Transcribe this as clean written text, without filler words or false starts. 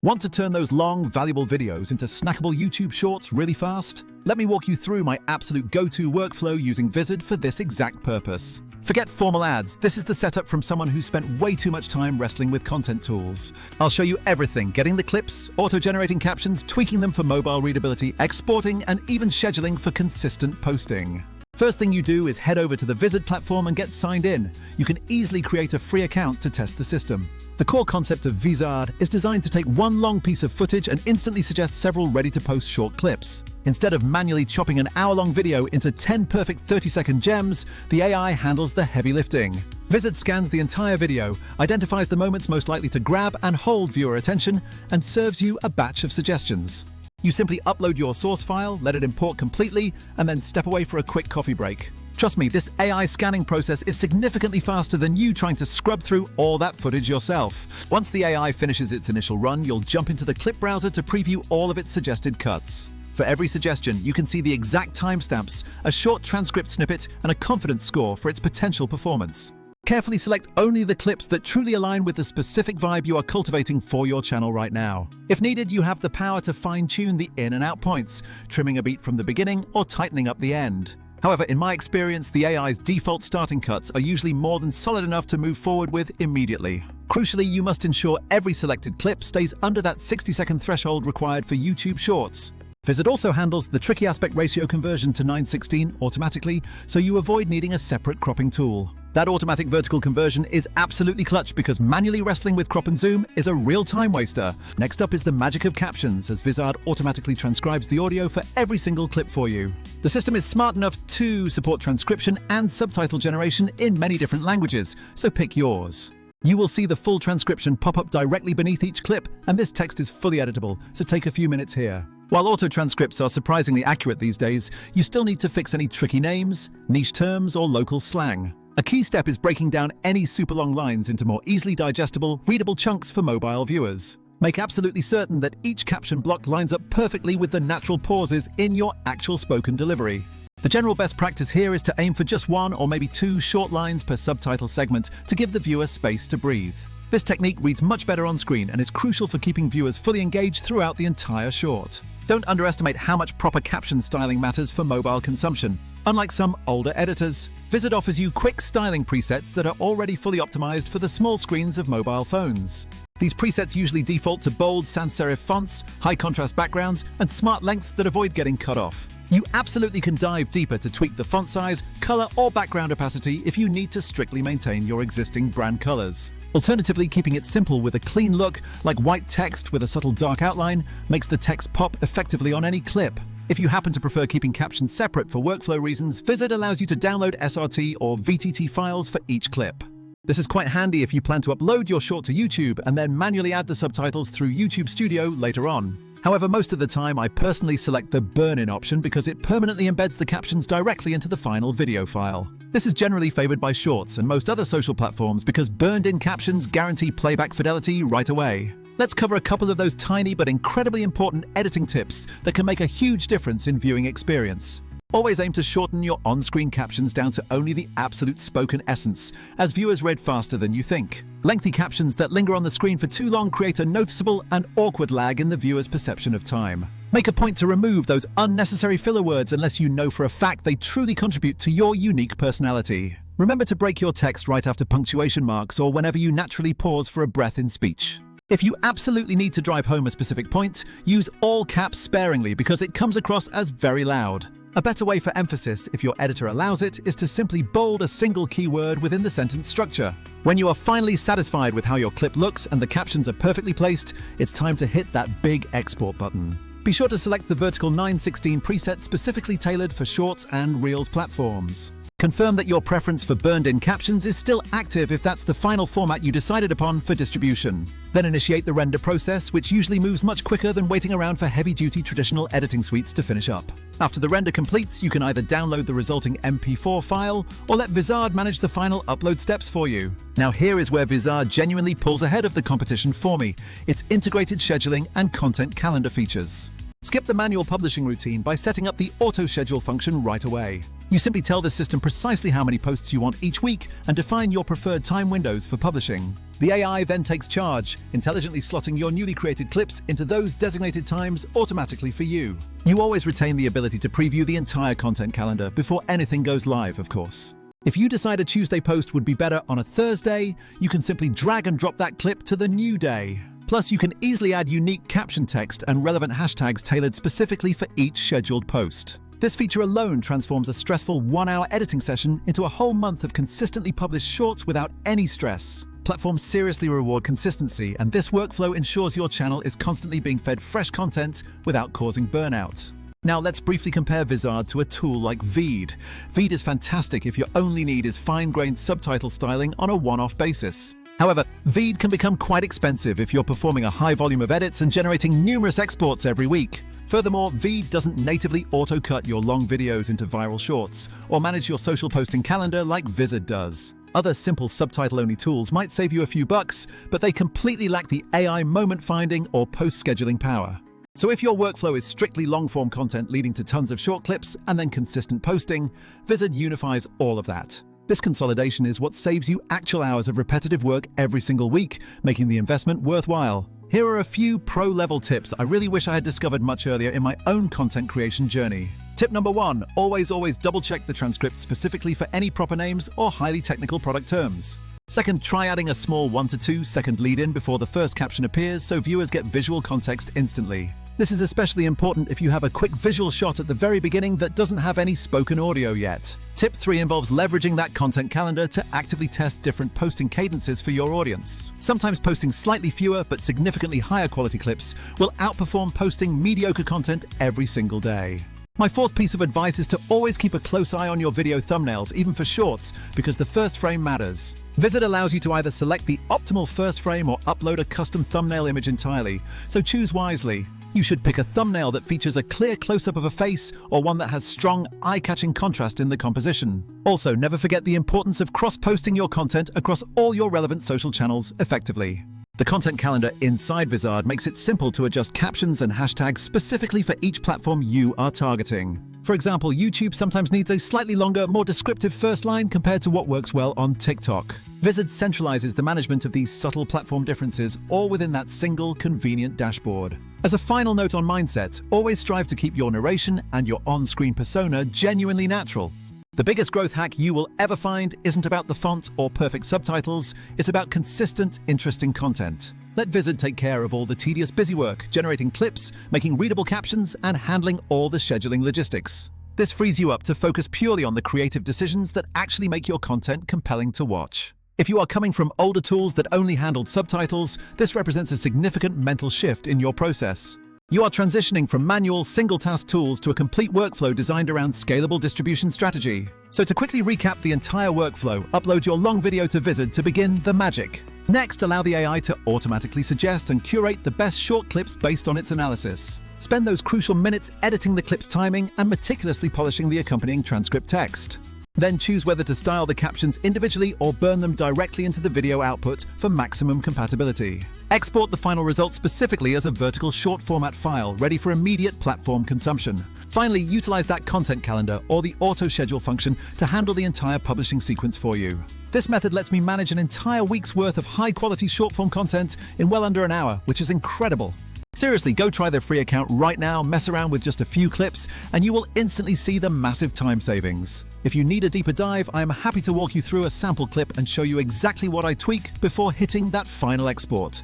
Want to turn those long, valuable videos into snackable YouTube shorts really fast? Let me walk you through my absolute go-to workflow using Vizard for this exact purpose. Forget formal ads, this is the setup from someone who spent way too much time wrestling with content tools. I'll show you everything, getting the clips, auto-generating captions, tweaking them for mobile readability, exporting, and even scheduling for consistent posting. First thing you do is head over to the Vizard platform and get signed in. You can easily create a free account to test the system. The core concept of Vizard is designed to take one long piece of footage and instantly suggest several ready-to-post short clips. Instead of manually chopping an hour-long video into 10 perfect 30-second gems, the AI handles the heavy lifting. Vizard scans the entire video, identifies the moments most likely to grab and hold viewer attention, and serves you a batch of suggestions. You simply upload your source file, let it import completely, and then step away for a quick coffee break. Trust me, this AI scanning process is significantly faster than you trying to scrub through all that footage yourself. Once the AI finishes its initial run, you'll jump into the clip browser to preview all of its suggested cuts. For every suggestion, you can see the exact timestamps, a short transcript snippet, and a confidence score for its potential performance. Carefully select only the clips that truly align with the specific vibe you are cultivating for your channel right now. If needed, you have the power to fine-tune the in and out points, trimming a beat from the beginning or tightening up the end. However, in my experience, the AI's default starting cuts are usually more than solid enough to move forward with immediately. Crucially, you must ensure every selected clip stays under that 60-second threshold required for YouTube Shorts. Vizard also handles the tricky aspect ratio conversion to 9:16 automatically, so you avoid needing a separate cropping tool. That automatic vertical conversion is absolutely clutch because manually wrestling with crop and zoom is a real time waster. Next up is the magic of captions, as Vizard automatically transcribes the audio for every single clip for you. The system is smart enough to support transcription and subtitle generation in many different languages, so pick yours. You will see the full transcription pop up directly beneath each clip, and this text is fully editable, so take a few minutes here. While auto-transcripts are surprisingly accurate these days, you still need to fix any tricky names, niche terms, or local slang. A key step is breaking down any super long lines into more easily digestible, readable chunks for mobile viewers. Make absolutely certain that each caption block lines up perfectly with the natural pauses in your actual spoken delivery. The general best practice here is to aim for just one or maybe two short lines per subtitle segment to give the viewer space to breathe. This technique reads much better on screen and is crucial for keeping viewers fully engaged throughout the entire short. Don't underestimate how much proper caption styling matters for mobile consumption. Unlike some older editors, Vizard offers you quick styling presets that are already fully optimized for the small screens of mobile phones. These presets usually default to bold sans serif fonts, high contrast backgrounds, and smart lengths that avoid getting cut off. You absolutely can dive deeper to tweak the font size, color, or background opacity if you need to strictly maintain your existing brand colors. Alternatively, keeping it simple with a clean look, like white text with a subtle dark outline, makes the text pop effectively on any clip. If you happen to prefer keeping captions separate for workflow reasons, Vizard allows you to download SRT or VTT files for each clip. This is quite handy if you plan to upload your short to YouTube and then manually add the subtitles through YouTube Studio later on. However, most of the time I personally select the burn-in option because it permanently embeds the captions directly into the final video file. This is generally favored by Shorts and most other social platforms because burned-in captions guarantee playback fidelity right away. Let's cover a couple of those tiny but incredibly important editing tips that can make a huge difference in viewing experience. Always aim to shorten your on-screen captions down to only the absolute spoken essence, as viewers read faster than you think. Lengthy captions that linger on the screen for too long create a noticeable and awkward lag in the viewer's perception of time. Make a point to remove those unnecessary filler words unless you know for a fact they truly contribute to your unique personality. Remember to break your text right after punctuation marks or whenever you naturally pause for a breath in speech. If you absolutely need to drive home a specific point, use all caps sparingly because it comes across as very loud. A better way for emphasis, if your editor allows it, is to simply bold a single keyword within the sentence structure. When you are finally satisfied with how your clip looks and the captions are perfectly placed, it's time to hit that big export button. Be sure to select the vertical 9:16 preset specifically tailored for Shorts and Reels platforms. Confirm that your preference for burned-in captions is still active if that's the final format you decided upon for distribution. Then initiate the render process, which usually moves much quicker than waiting around for heavy-duty traditional editing suites to finish up. After the render completes, you can either download the resulting MP4 file or let Vizard manage the final upload steps for you. Now here is where Vizard genuinely pulls ahead of the competition for me, its integrated scheduling and content calendar features. Skip the manual publishing routine by setting up the auto-schedule function right away. You simply tell the system precisely how many posts you want each week and define your preferred time windows for publishing. The AI then takes charge, intelligently slotting your newly created clips into those designated times automatically for you. You always retain the ability to preview the entire content calendar before anything goes live, of course. If you decide a Tuesday post would be better on a Thursday, you can simply drag and drop that clip to the new day. Plus, you can easily add unique caption text and relevant hashtags tailored specifically for each scheduled post. This feature alone transforms a stressful 1-hour editing session into a whole month of consistently published shorts without any stress. Platforms seriously reward consistency, and this workflow ensures your channel is constantly being fed fresh content without causing burnout. Now let's briefly compare Vizard to a tool like Vizard. Vizard is fantastic if your only need is fine-grained subtitle styling on a one-off basis. However, Vizard can become quite expensive if you're performing a high volume of edits and generating numerous exports every week. Furthermore, Vizard doesn't natively auto-cut your long videos into viral shorts or manage your social posting calendar like Vizard does. Other simple subtitle-only tools might save you a few bucks, but they completely lack the AI moment-finding or post-scheduling power. So if your workflow is strictly long-form content leading to tons of short clips and then consistent posting, Vizard unifies all of that. This consolidation is what saves you actual hours of repetitive work every single week, making the investment worthwhile. Here are a few pro-level tips I really wish I had discovered much earlier in my own content creation journey. Tip number 1, always double-check the transcript specifically for any proper names or highly technical product terms. Second, try adding a small 1 to 2 second lead-in before the first caption appears so viewers get visual context instantly. This is especially important if you have a quick visual shot at the very beginning that doesn't have any spoken audio yet. Tip 3 involves leveraging that content calendar to actively test different posting cadences for your audience. Sometimes posting slightly fewer but significantly higher quality clips will outperform posting mediocre content every single day. My fourth piece of advice is to always keep a close eye on your video thumbnails, even for shorts, because the first frame matters. Vizard allows you to either select the optimal first frame or upload a custom thumbnail image entirely, so choose wisely. You should pick a thumbnail that features a clear close-up of a face or one that has strong, eye-catching contrast in the composition. Also, never forget the importance of cross-posting your content across all your relevant social channels effectively. The content calendar inside Vizard makes it simple to adjust captions and hashtags specifically for each platform you are targeting. For example, YouTube sometimes needs a slightly longer, more descriptive first line compared to what works well on TikTok. Vizard centralizes the management of these subtle platform differences all within that single, convenient dashboard. As a final note on mindset, always strive to keep your narration and your on-screen persona genuinely natural. The biggest growth hack you will ever find isn't about the font or perfect subtitles, it's about consistent, interesting content. Let Vizard take care of all the tedious busy work, generating clips, making readable captions, and handling all the scheduling logistics. This frees you up to focus purely on the creative decisions that actually make your content compelling to watch. If you are coming from older tools that only handled subtitles, this represents a significant mental shift in your process. You are transitioning from manual, single-task tools to a complete workflow designed around scalable distribution strategy. So to quickly recap the entire workflow, upload your long video to Vizard to begin the magic. Next, allow the AI to automatically suggest and curate the best short clips based on its analysis. Spend those crucial minutes editing the clip's timing and meticulously polishing the accompanying transcript text. Then choose whether to style the captions individually or burn them directly into the video output for maximum compatibility. Export the final result specifically as a vertical short format file ready for immediate platform consumption. Finally, utilize that content calendar or the auto schedule function to handle the entire publishing sequence for you. This method lets me manage an entire week's worth of high quality short form content in well under an hour, which is incredible. Seriously, go try their free account right now, mess around with just a few clips, and you will instantly see the massive time savings. If you need a deeper dive, I am happy to walk you through a sample clip and show you exactly what I tweak before hitting that final export.